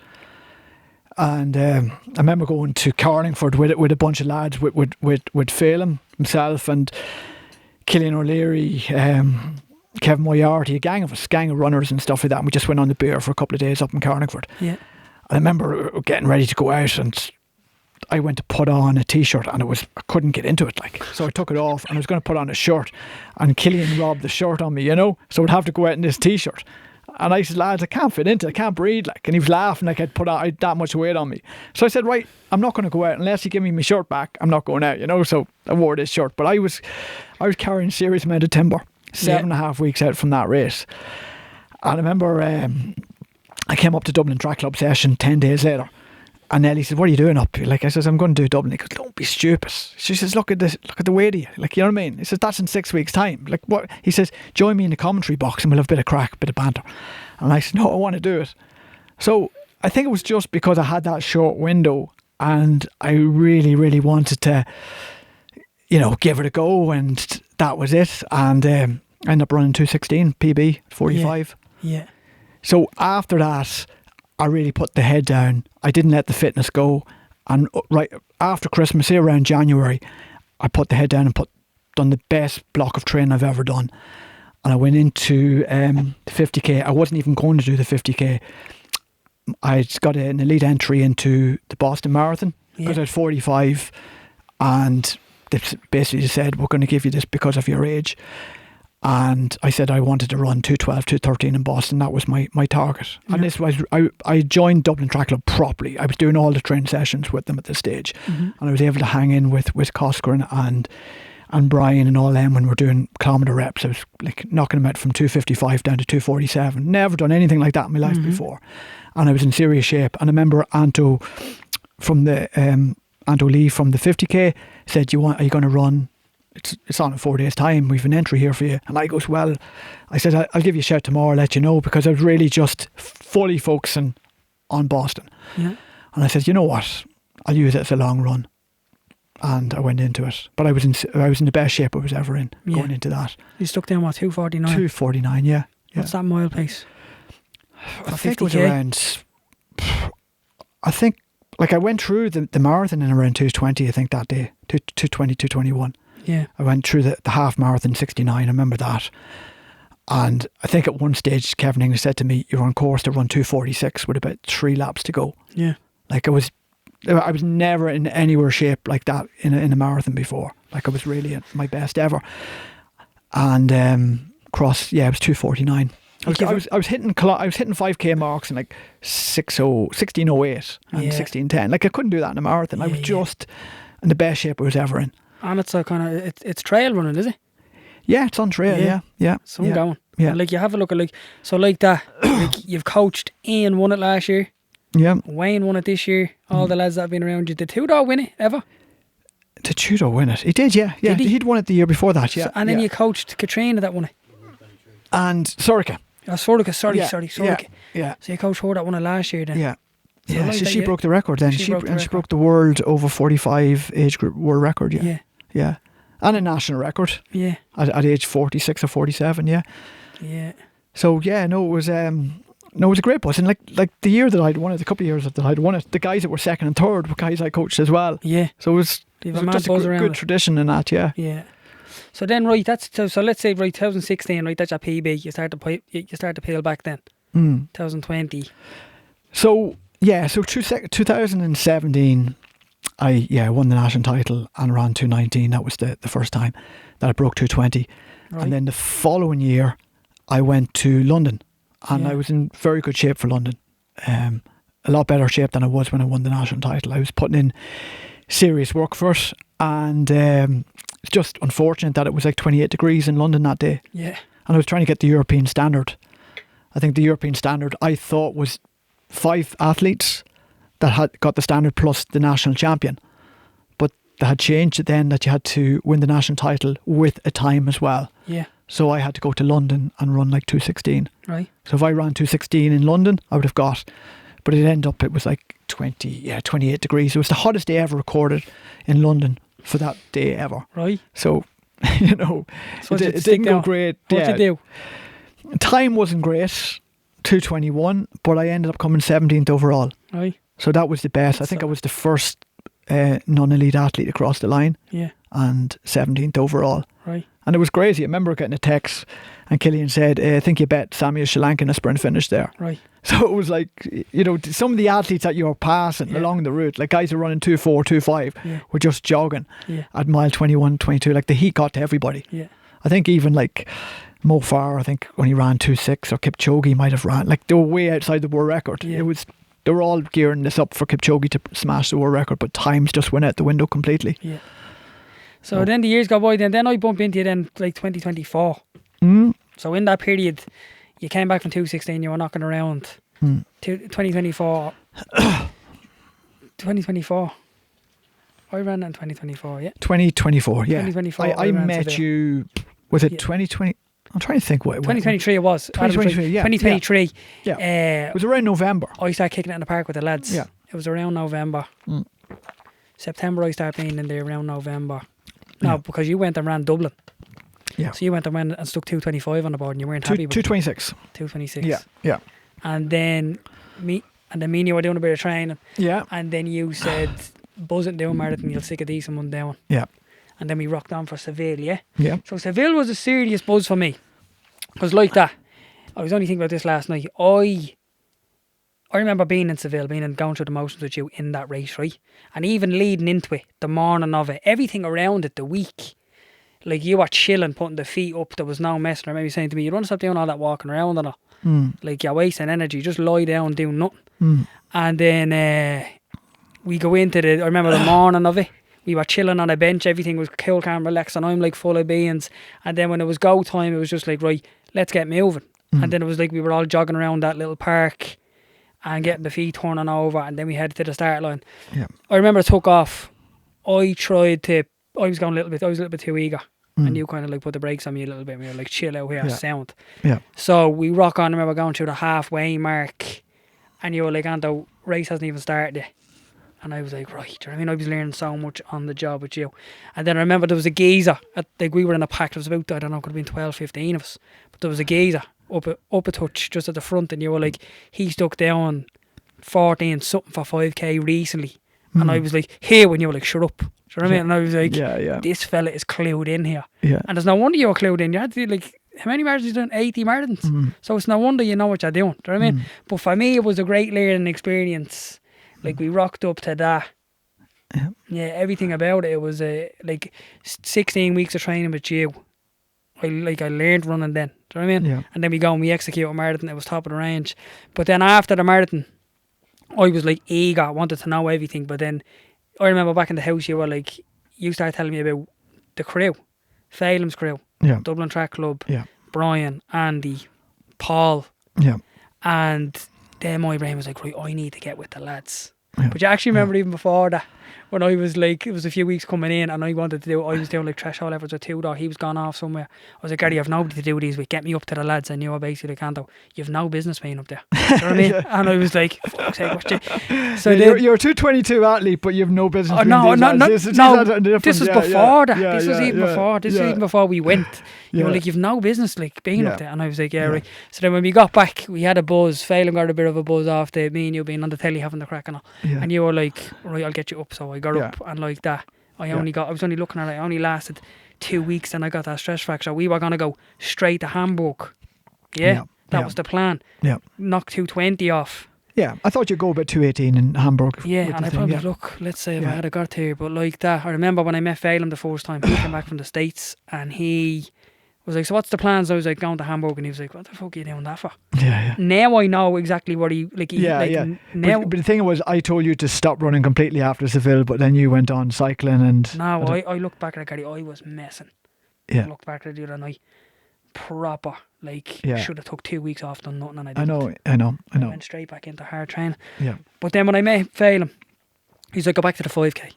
And I remember going to Carlingford with a bunch of lads, with Phelan himself and Killian O'Leary, Kevin Moriarty, a gang of runners and stuff like that. And we just went on the beer for a couple of days up in Carlingford. Yeah. I remember getting ready to go out, and I went to put on a t-shirt, and I couldn't get into it, like, so I took it off and I was going to put on a shirt, and Killian robbed the shirt on me, you know, so I'd have to go out in this t-shirt. And I said, lads, I can't fit into it, I can't breathe, like. And he was laughing like I'd that much weight on me. So I said, right, I'm not going to go out unless you give me my shirt back. I'm not going out, you know. So I wore this shirt, but I was carrying a serious amount of timber, 7.5 weeks out from that race. And I remember I came up to Dublin Track Club session 10 days later, and Nelly said, what are you doing up here? Like, I says, I'm going to do Dublin. He goes, don't be stupid. She says, look at the weight of you. Like, you know what I mean? He says, that's in 6 weeks' time. Like, what? He says, join me in the commentary box and we'll have a bit of crack, a bit of banter. And I said, no, I want to do it. So I think it was just because I had that short window, and I really, really wanted to, you know, give it a go, and that was it. And I ended up running 216 PB 45. Yeah. So after that, I really put the head down. I didn't let the fitness go. And right after Christmas, here around January, I put the head down and done the best block of training I've ever done. And I went into the 50k. I wasn't even going to do the 50k. I got an elite entry into the Boston Marathon. I was at 45, and they basically said, we're going to give you this because of your age. And I said I wanted to run 212, 213 in Boston. That was my target. Yeah. And this was, I joined Dublin Track Club properly. I was doing all the training sessions with them at this stage. Mm-hmm. And I was able to hang in with Coscoran and Brian and all them when we're doing kilometre reps. I was like knocking them out from 255 down to 247. Never done anything like that in my life before. And I was in serious shape. And I remember Anto Lee from the 50k said, are you going to run? It's on in 4 days' time. We've an entry here for you. And I goes, well, I said, I'll give you a shout tomorrow, let you know, because I was really just fully focusing on Boston. Yeah. And I said, you know what? I'll use it as a long run. And I went into it. But I was in the best shape I was ever in going into that. You stuck down, what, 249? 249, yeah. What's that mile pace? I think it was around, I think, like I went through the marathon in around 220, I think, that day. 220, 221. Yeah. I went through the half marathon 69, I remember that. And I think at one stage Kevin English said to me, you're on course to run 246 with about 3 laps to go. Yeah. Like I was never in anywhere shape like that in a marathon before. Like I was really at my best ever. And it was 249. I was hitting 5k marks in like 1608 and 1610. Like I couldn't do that in a marathon. I was just in the best shape I was ever in. And it's a kind of it's trail running, is it? Yeah, it's on trail. Yeah. So I'm going. Yeah. And like you have a look at like that. Like you've coached Ian won it last year. Yeah. Wayne won it this year. All the lads that have been around you. Did Tudor win it ever? Did Tudor win it? He did. Yeah. Did he? He'd won it the year before that. Yeah. So, and then you coached Katrina that won it. And Sorica. Oh, Sorica. Sorry. Sorica. Yeah. So you coached her that won it last year then. Yeah. So yeah, she broke the record then. She broke the world over 45 age group world record. Yeah. Yeah. And a national record. Yeah. At age 46 or 47. Yeah. Yeah. So yeah, it was a great buzz. And like the year that I'd won it, the couple of years that I'd won it, the guys that were second and third were guys I coached as well. Yeah. So it was just a good tradition in that. Yeah. Yeah. So then, right, so let's say, right, 2016, right, that's your PB. You start to peel back then. 2020. So 2017, I won the national title and ran 219. That was the first time that I broke 220. Right. And then the following year, I went to London, and Yeah. I was in very good shape for London. A lot better shape than I was when I won the national title. I was putting in serious work for it, and it's just unfortunate that it was like 28 degrees in London that day. Yeah. And I was trying to get the European standard. I think the European standard I thought was 5 athletes that had got the standard plus the national champion. But they had changed it then that you had to win the national title with a time as well. Yeah. So I had to go to London and run like 2:16. Right. So if I ran 2:16 in London, I would have got, but it was like 28 degrees. It was the hottest day ever recorded in London for that day ever. Right. So, you know, So it didn't go great. What'd you do? Time wasn't great, 2:21, but I ended up coming 17th overall. Right. So that was the best. I think I was the first non-elite athlete across the line, Yeah. and 17th overall. Right. And it was crazy. I remember getting a text and Killian said, I think you bet Samuel Shalank in a sprint finish there. Right. So it was like, you know, some of the athletes that you were passing along the route, like guys who are running 2:4, 2:5, were just jogging at mile 21, 22. Like the heat got to everybody. Yeah. I think even like Mo Farah, I think when he ran 2:6, or Kipchoge might have ran, like they were way outside the world record. Yeah. They were all gearing this up for Kipchoge to smash the world record, but times just went out the window completely. Yeah. So then the years go by, then I bump into you then like 2024. Mm. So in that period, you came back from 2:16, you were knocking around. 2024. 2024. I ran in 2024, yeah. 2024, yeah. 2024. I ran met Seville. you, was it Yeah. 2020? I'm trying to think what it was. 2023 it was. 2023, yeah. 2023. Yeah. It was around November. I started kicking it in the park with the lads. Yeah. It was around November. Mm. September I started being in there around November. No, because you went and ran Dublin. Yeah. So you went and ran and stuck 2:25 on the board and you weren't happy with 2:26. 2:26. Yeah, yeah. And then me and you were doing a bit of training. Yeah. And then you said, buzz it down marathon, you'll stick a decent one down. Yeah. And then we rocked on for Seville, yeah? Yeah. So Seville was a serious buzz for me. Because like that, I was only thinking about this last night. I remember being in Seville, going through the motions with you in that race, right? And even leading into it, the morning of it, everything around it, the week. Like you were chilling, putting the feet up, there was no messing. I remember you saying to me, you don't stop doing all that walking around and all. Like you're wasting energy, just lie down, do nothing. And then we go into I remember the morning of it, we were chilling on a bench, everything was cool, calm, relaxed, and I'm like full of beans. And then when it was go time, it was just like, right, let's get moving. And then it was like we were all jogging around that little park and getting the feet turning over, and then we headed to the start line. Yeah. I remember it took off. I was going a little bit too eager. And you kind of like put the brakes on me a little bit. We were like, chill out here, sound. Yeah. So we rock on. I remember going through the halfway mark, and you were like, "Anto, race hasn't even started yet." And I was like, right. Do you know what I mean? I was learning so much on the job with you. And then I remember there was a geezer. Like we were in a pack. There was about, I don't know, could have been 12, 15 of us. But there was a geezer up a touch just at the front, and you were like, he stuck down 14 something for 5k recently. And I was like, here, when you were like, shut up. Do you know what I mean? And I was like, this fella is clued in here. Yeah. And there's no wonder you were clued in. You had to do like, how many marathons you done? 80 marathons. So it's no wonder you know what you're doing. Do you know what I mean? But for me, it was a great learning experience. Like we rocked up to that. Yeah, everything about it. It was like 16 weeks of training with you. I learned running then. Do you know what I mean? Yeah. And then we go and we execute a marathon. It was top of the range. But then after the marathon, I was like eager, wanted to know everything. But then I remember back in the house, you were like, you started telling me about the crew, Phelan's crew, Dublin Track Club, Brian, Andy, Paul. Yeah. And then my brain was like, right, I need to get with the lads. But you actually remember even before that, when I was like, it was a few weeks coming in and I was doing like threshold efforts with Tudor, he was gone off somewhere. I was like, Gary, I've nobody to do these with, get me up to the lads. And you were basically like, Anto, you've no business being up there. Do you know what I mean? And I was like, fuck's sake, what's you? So you're a 222 athlete, but you have no business being this was before that. This was even before. This was even before we went. You were like, you've no business like being up there. And I was like, right. So then when we got back, we had a buzz. Phelan got a bit of a buzz after me and you being on the telly having the crack and all. And you were like, right, I'll get you up. So I got up and like that. I was only looking at it. I only lasted 2 weeks and I got that stress fracture. We were going to go straight to Hamburg. That was the plan. Yeah. Knock 220 off. Yeah, I thought you'd go about 218 in Hamburg. Yeah, and I probably look, let's say if I had got here, but like that, I remember when I met Phelan the first time, he came back from the States and he was like, so what's the plans? I was like, going to Hamburg, and he was like, what the fuck are you doing that for? Yeah. Now I know exactly what he now. But the thing was, I told you to stop running completely after Seville, but then you went on cycling and. No, I looked back at it, Carty, I was messing. Yeah. I looked back at it the other night. Proper, should have took 2 weeks off, done nothing, and I didn't. I know. I went straight back into hard training. Yeah. But then when I met Phelim, he's like, go back to the 5k.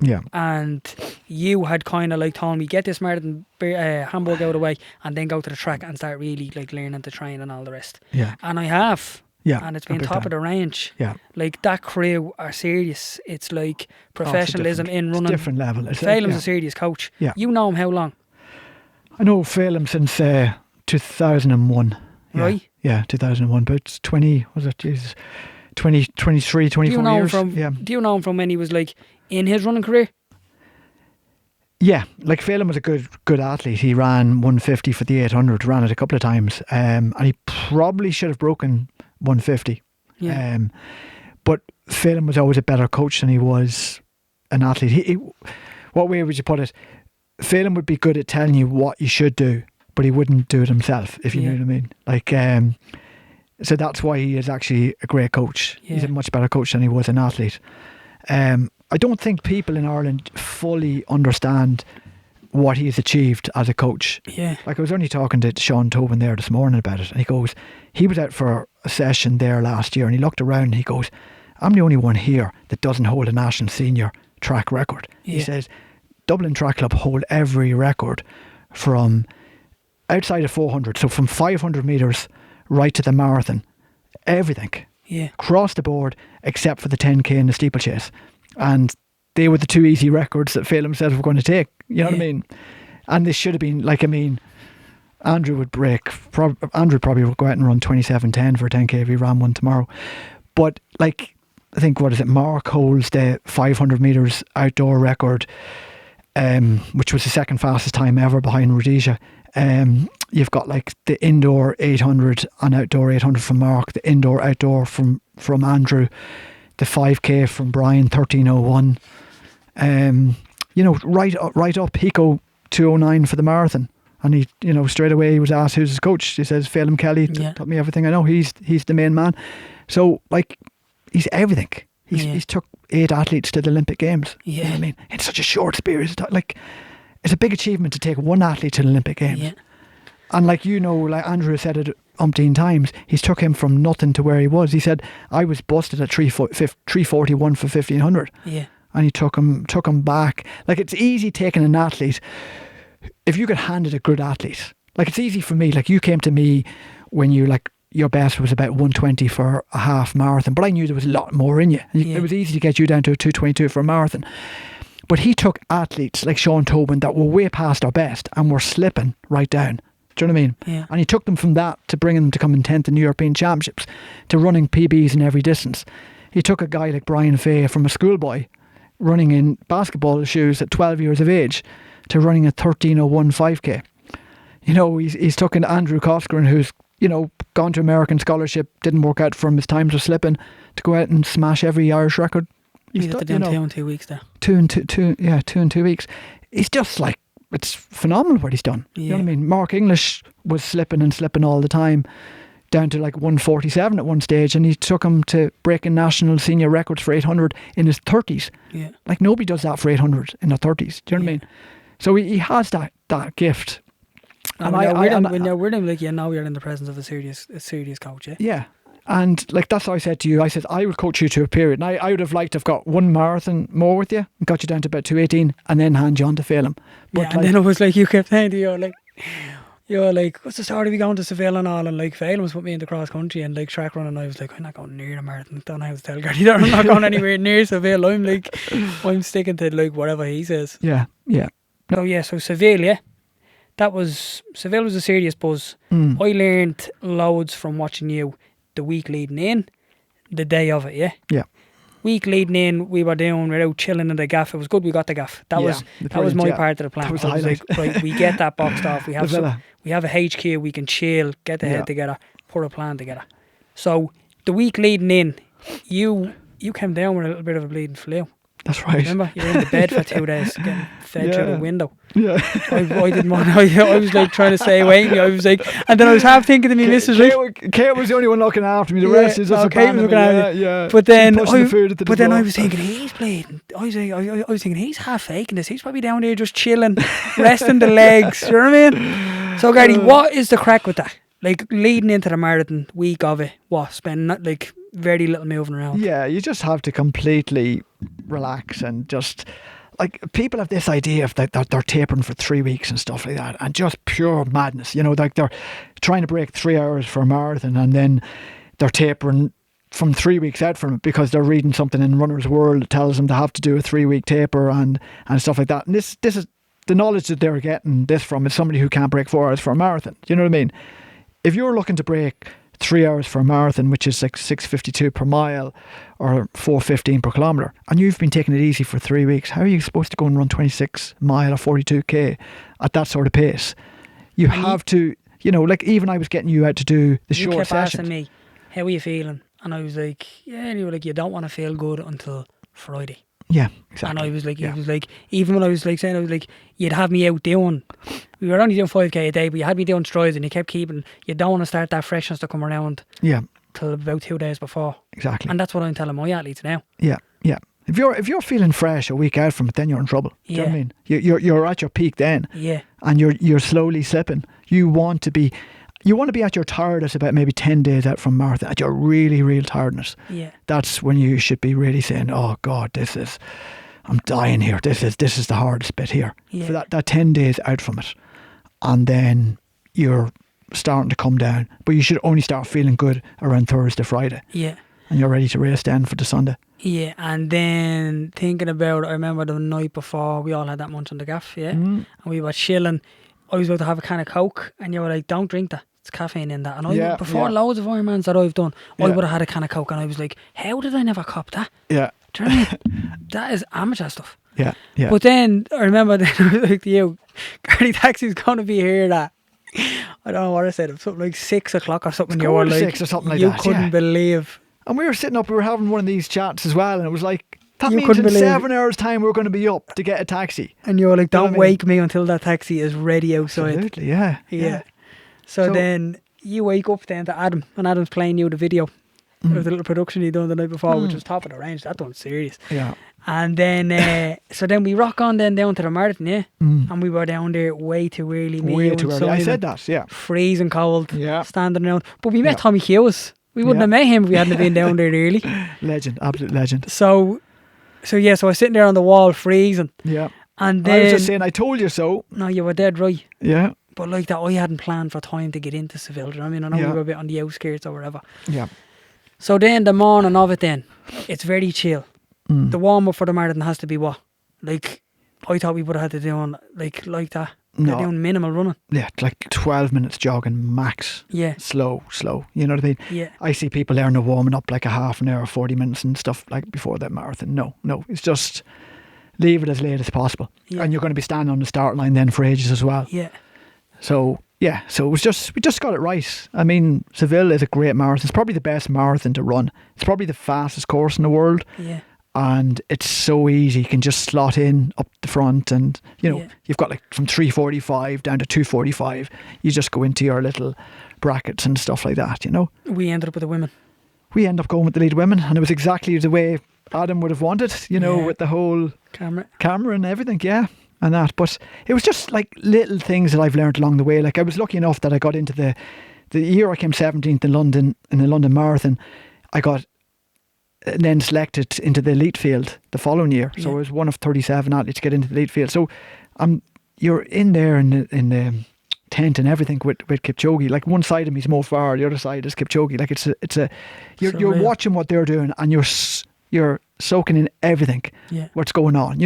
Yeah. And you had kind of like told me, get this marathon Hamburg out of the way, and then go to the track and start really like learning to train and all the rest. Yeah. And I have. Yeah. And it's been top of the range. Yeah. Like, that crew are serious. It's like professionalism in running. It's a different level. Phelim's a serious coach. Yeah. You know him how long? I know Phelim since 2001. Yeah. Right? Yeah, 2001. But it's 20, was it? Jesus. 23, 24 Do you know years. Him from, Do you know him from when he was like in his running career? Yeah, like Phelim was a good athlete. He ran 150 for the 800, ran it a couple of times, and he probably should have broken 150. Yeah. But Phelim was always a better coach than he was an athlete. He what way would you put it? Phelim would be good at telling you what you should do, but he wouldn't do it himself, if you know what I mean. Like, so that's why he is actually a great coach. Yeah. He's a much better coach than he was an athlete. I don't think people in Ireland fully understand what he's achieved as a coach. Yeah. Like, I was only talking to Sean Tobin there this morning about it, and he goes, he was out for a session there last year, and he looked around and he goes, I'm the only one here that doesn't hold a national senior track record. Yeah. He says, Dublin Track Club hold every record from outside of 400, so from 500 metres right to the marathon. Everything. Yeah. Across the board, except for the 10k and the steeplechase. And they were the two easy records that Phelim said we're going to take. You know what I mean? And this should have been, like, I mean, Andrew would break. Andrew probably would go out and run 27:10 for a 10k if he ran one tomorrow. But, like, I think, what is it? Mark holds the 500 metres outdoor record, which was the second fastest time ever behind Rhodesia. You've got like the indoor 800 and outdoor 800 from Mark, the indoor outdoor from Andrew, the 5k from Brian 13:01. You know, right up Pico 2:09 for the marathon. And he, you know, straight away he was asked who's his coach. He says Phelim Kelly taught me everything I know. He's the main man. So, like, he's everything. He's took 8 athletes to the Olympic Games. Yeah. You know what I mean? In such a short period of time. Like, it's a big achievement to take one athlete to the Olympic Games. Yeah. And, like, you know, like Andrew said it umpteen times, he's took him from nothing to where he was. He said, I was busted at 341 for 1500. Yeah. And he took him back. Like, it's easy taking an athlete if you get handed a good athlete. Like, it's easy for me. Like, you came to me when you, like, your best was about 120 for a half marathon, but I knew there was a lot more in you. Yeah. It was easy to get you down to a 222 for a marathon. But he took athletes like Sean Tobin that were way past our best and were slipping right down. Do you know what I mean? Yeah. And he took them from that to bringing them to come in 10th in the European Championships, to running PBs in every distance. He took a guy like Brian Fay from a schoolboy running in basketball shoes at 12 years of age to running a 13:01 5k. You know, he's taken Andrew Coscoran, who's, you know, gone to American scholarship, didn't work out for him, his times were slipping, to go out and smash every Irish record. He's done 2 in 2 weeks there. 2 in 2 weeks. He's just like, it's phenomenal what he's done. Yeah. You know what I mean? Mark English was slipping all the time, down to like 147 at one stage, and he took him to breaking national senior records for 800 in his 30s. Yeah. Like, nobody does that for 800 in their 30s. Do you know what I mean? So he has that gift. And when you're with him, like, you know you're in the presence of a serious coach, yeah? Yeah. And, like, that's what I said to you. I said, I would coach you to a period. And I would have liked to have got one marathon more with you and got you down to about 218 and then hand you on to Phelim. But, yeah, and then it was like, you kept saying to you're like, what's the story? We going to Seville and all, and like Phelim's put me into cross country and like track running, and I was like, I'm not going near the marathon. Don't know how to tell Carty that I'm not going anywhere near Seville. I'm sticking to like whatever he says. Yeah, yeah. So Seville, yeah. Seville was a serious buzz. I learned loads from watching you the week leading in, the day of it, yeah? Yeah. Week leading in, we were out chilling in the gaff. It was good we got the gaff. That was my part of the plan. That was I was like, right, we get that boxed off. We have a HQ, we can chill, get the head together, put a plan together. So the week leading in, you came down with a little bit of a bleeding flu. That's right. Remember, you're in the bed for 2 days, getting fed through the window. Yeah. I didn't want. I was like trying to stay away. I was like, and then I was half thinking to me, Mrs. Right. Kate was the only one looking after me. The rest is just Kate was looking after me. Yeah. But then, I I was thinking he's bleeding. I was thinking he's half faking this. He's probably down there just chilling, resting the legs. You know what I mean? So, Carty, what is the crack with that? Like leading into the marathon week of it, spend like very little moving around. Yeah, you just have to completely relax and just like people have this idea of that they're tapering for 3 weeks and stuff like that, and just pure madness. You know, like they're trying to break 3 hours for a marathon, and then they're tapering from 3 weeks out from it because they're reading something in Runner's World that tells them they have to do a 3 week taper and stuff like that. And this is the knowledge that they're getting this from is somebody who can't break 4 hours for a marathon. Do you know what I mean? If you're looking to break 3 hours for a marathon, which is like 6:52 per mile or 4:15 per kilometre, and you've been taking it easy for 3 weeks, how are you supposed to go and run 26 mile or 42k at that sort of pace? You have to, like even I was getting you out to do the short kept sessions. Asking me, how are you feeling? And I was like, yeah, and you were like, you don't want to feel good until Friday. Yeah, exactly. And I was like, it was like, even when I was like saying, I was like, you'd have me out doing, we were only doing 5k a day, but you had me doing strides and you kept keeping, you don't want to start that freshness to come around till about 2 days before. Exactly. And that's what I'm telling my athletes now. Yeah. If you're feeling fresh a week out from it, then you're in trouble. Do you know what I mean? You're at your peak then. Yeah. And you're slowly slipping. You want to be at your tiredest about maybe 10 days out from marathon, at your really real tiredness. Yeah. That's when you should be really saying, oh God, I'm dying here. This is the hardest bit here. Yeah. For that 10 days out from it. And then you're starting to come down. But you should only start feeling good around Thursday, Friday. Yeah. And you're ready to race then for the Sunday. Yeah, and then thinking about it, I remember the night before we all had that munch on the gaff, and we were chilling. I was about to have a can of Coke, and you were like, don't drink that. It's caffeine in that. And before loads of Ironmans that I've done, I would have had a can of Coke, and I was like, how did I never cop that? Yeah. Do you know what I mean? That is amateur stuff. Yeah. But then, I remember then I was like to you, Carty Taxi's going to be here at, I don't know what I said, something like 6 o'clock or something. It's you were like, 6 or something like you that. couldn't believe. And we were sitting up, we were having one of these chats as well, and it was like, that You means couldn't in believe 7 hours' time we're going to be up to get a taxi. And you were like, You know don't what I mean? wake me until that taxi is ready outside. Absolutely, yeah. So then you wake up then to Adam, and Adam's playing you the video of the little production he done the night before, which was top of the range. That one's serious. Yeah. And then, so then we rock on then down to the marathon, and we were down there way too early. Way too early. I said that, yeah. Freezing cold, Yeah. standing around. But we met Tommy Hughes. We wouldn't have met him if we hadn't been down there early. Legend, absolute legend. So I was sitting there on the wall freezing. Yeah. And then, I was just saying, I told you so. No, you were dead right. Yeah. But like that, I hadn't planned for time to get into Seville. Do you know what I mean? I know we were a bit on the outskirts or whatever. Yeah. So then the morning of it then, it's very chill. The warm-up for the marathon has to be what? Like, I thought we would have had to do on like that. No. They're doing minimal running. Yeah, like 12 minutes jogging max. Yeah. Slow. You know what I mean? Yeah. I see people there and they're warming up like a half an hour, 40 minutes and stuff like before that marathon. No. It's just leave it as late as possible. Yeah. And you're going to be standing on the start line then for ages as well. Yeah. So it was just, we just got it right. I mean, Seville is a great marathon. It's probably the best marathon to run. It's probably the fastest course in the world. Yeah. And it's so easy. You can just slot in up the front and, you've got like from 3:45 down to 2:45. You just go into your little brackets and stuff like that, We ended up with the women. We end up going with the lead women, and it was exactly the way Adam would have wanted, with the whole camera and everything, and that. But it was just like little things that I've learned along the way. Like I was lucky enough that I got into the year I came 17th in London, in the London Marathon. I got then selected into the elite field the following year. So I was one of 37 athletes to get into the elite field. So you're in there in the tent and everything with Kipchoge. Like one side of me is Mo Farah, the other side is Kipchoge. Like you're watching what they're doing, and you're soaking in everything. What's going on.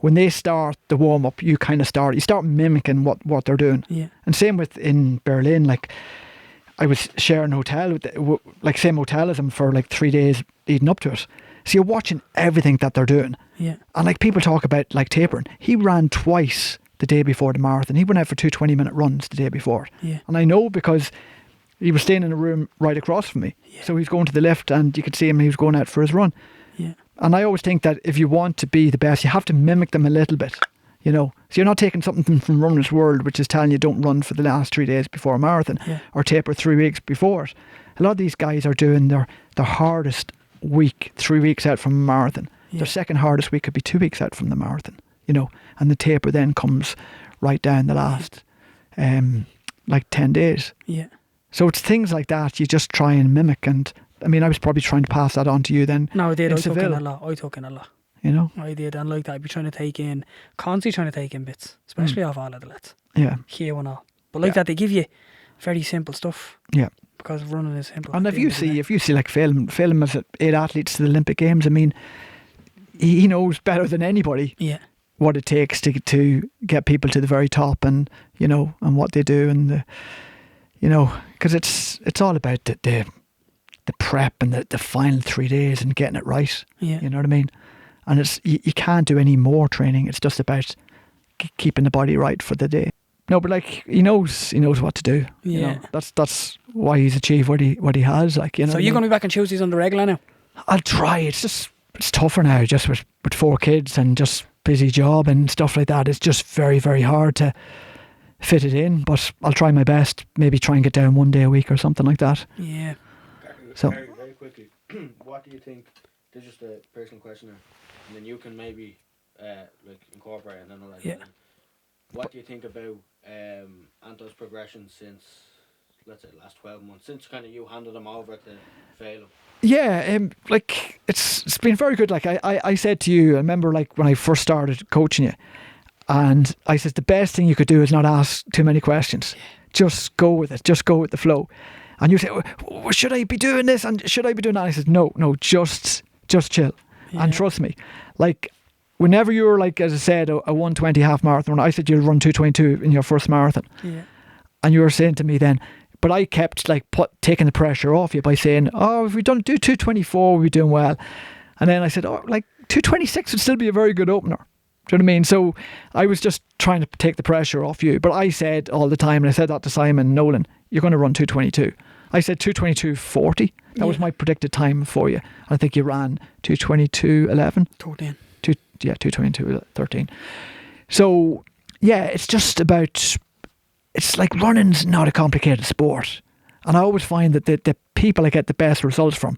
When they start the warm up, you start mimicking what they're doing. And same with in Berlin. Like I was sharing a hotel with same hotel as them for like 3 days leading up to it. So you're watching everything that they're doing. Yeah. And like people talk about like tapering. He ran twice the day before the marathon. He went out for 2 20-minute runs the day before. Yeah. And I know because he was staying in a room right across from me. Yeah. So he was going to the lift and you could see him, he was going out for his run. Yeah. And I always think that if you want to be the best, you have to mimic them a little bit, you know. So you're not taking something from Runner's World, which is telling you don't run for the last 3 days before a marathon or taper 3 weeks before it. A lot of these guys are doing their hardest week 3 weeks out from a marathon. Their second hardest week could be 2 weeks out from the marathon, you know, and the taper then comes right down the last like 10 days. Yeah. So it's things like that you just try and mimic. And I mean, I was probably trying to pass that on to you then. No, I did. I took Seville. in a lot. You know? I did. And like that, I'd be constantly trying to take in bits, especially off all of the lads. Yeah. Here and all. But like that, they give you very simple stuff. Yeah. Because running is simple. And if you see like Phelim as 8 athletes to the Olympic Games, I mean, he knows better than anybody what it takes to get people to the very top, and you know, and what they do, and you know, because it's all about the prep and the final 3 days and getting it right. Yeah. You know what I mean? And it's you can't do any more training. It's just about keeping the body right for the day. No, but like he knows what to do. Yeah. You know, that's why he's achieved what he has. Like, you know. So you're going to be back on Tuesdays on the regular now? I'll try. It's tougher now, just with 4 kids and just busy job and stuff like that. It's just very, very hard to fit it in. But I'll try my best. Maybe try and get down 1 day a week or something like that. Yeah. So very, very quickly, what do you think? This is just a personal question here, and then you can maybe like incorporate and then all that. Yeah. What do you think about Anto's progression since, let's say, the last 12 months, since kind of you handed him over to fail him? yeah, like it's been very good. Like I said to you, I remember like when I first started coaching you, and I said the best thing you could do is not ask too many questions. Just go with it. Just go with the flow. And you say, well, should I be doing this? And should I be doing that? And I said, no, just chill. And trust me. Like, whenever you were, like, as I said, a 1:20 half marathon, I said you'd run 2:22 in your first marathon. Yeah. And you were saying to me then, but I kept, like, taking the pressure off you by saying, oh, if we don't do 2:24, we'll be doing well. And then I said, oh, like, 2:26 would still be a very good opener. Do you know what I mean? So I was just trying to take the pressure off you. But I said all the time, and I said that to Simon Nolan, you're going to run 2:22. I said 2:22.40. That was my predicted time for you. I think you ran 2:22.11. 13. 2:22.13. So, yeah, it's just about, it's like running's not a complicated sport. And I always find that the people I get the best results from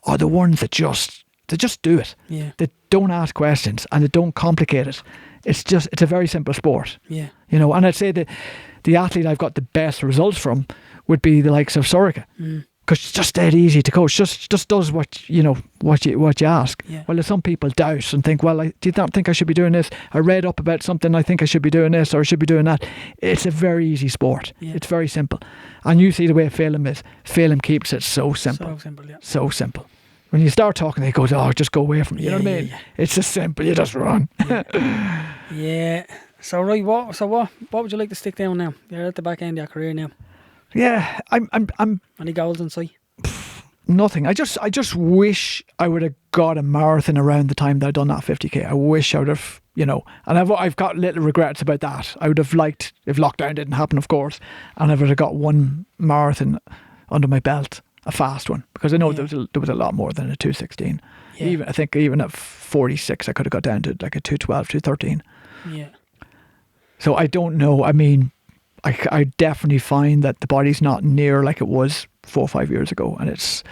are the ones that just do it. Yeah. They don't ask questions and they don't complicate it. It's a very simple sport. Yeah. You know, and I'd say that the athlete I've got the best results from would be the likes of Sorica. Because it's just dead easy to coach. Just does what you ask. Yeah. Well, there's some people doubt and think, well, I did not think I should be doing this. I read up about something. I think I should be doing this or I should be doing that. It's a very easy sport. Yeah. It's very simple. And you see the way Phelim is. Phelim keeps it so simple. So simple, yeah. So simple. When you start talking, they go, oh, just go away from me. You know what I mean? Yeah. It's just simple. You just run. Yeah. So right, what would you like to stick down now? You're at the back end of your career now. Yeah, I'm Any goals in sight? nothing. I just wish I would have got a marathon around the time that I'd done that 50k. I wish I would have, you know, and I've got little regrets about that. I would have liked, if lockdown didn't happen, of course, and I would have got one marathon under my belt, a fast one, because I know there was a lot more than a 2:16. Yeah. I think even at 46, I could have got down to like a 2:12, 2:13. Yeah. So I don't know. I mean, I definitely find that the body's not near like it was 4 or 5 years ago, and it's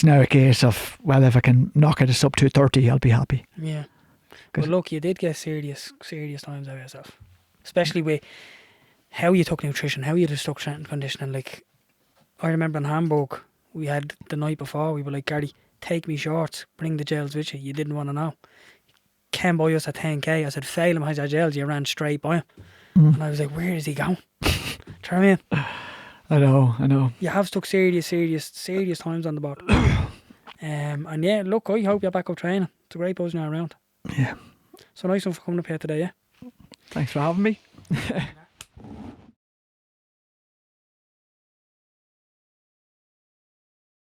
now a case of, well, if I can knock it a sub 2:30, I'll be happy. Yeah. But look, you did get serious times out of yourself, especially with how you took nutrition, how you just took strength and conditioning. Like, I remember in Hamburg, we had the night before, we were like, Carty, take me shorts, bring the gels with you. You didn't want to know. Came by us at 10k. I said, fail him, has your gels. You ran straight by him. And I was like, where is he going? Do you know what I mean? I know. You have stuck serious times on the board. And yeah, look, I hope you're back up training. It's a great buzzing around. Yeah. So nice one for coming up here today, yeah? Thanks for having me.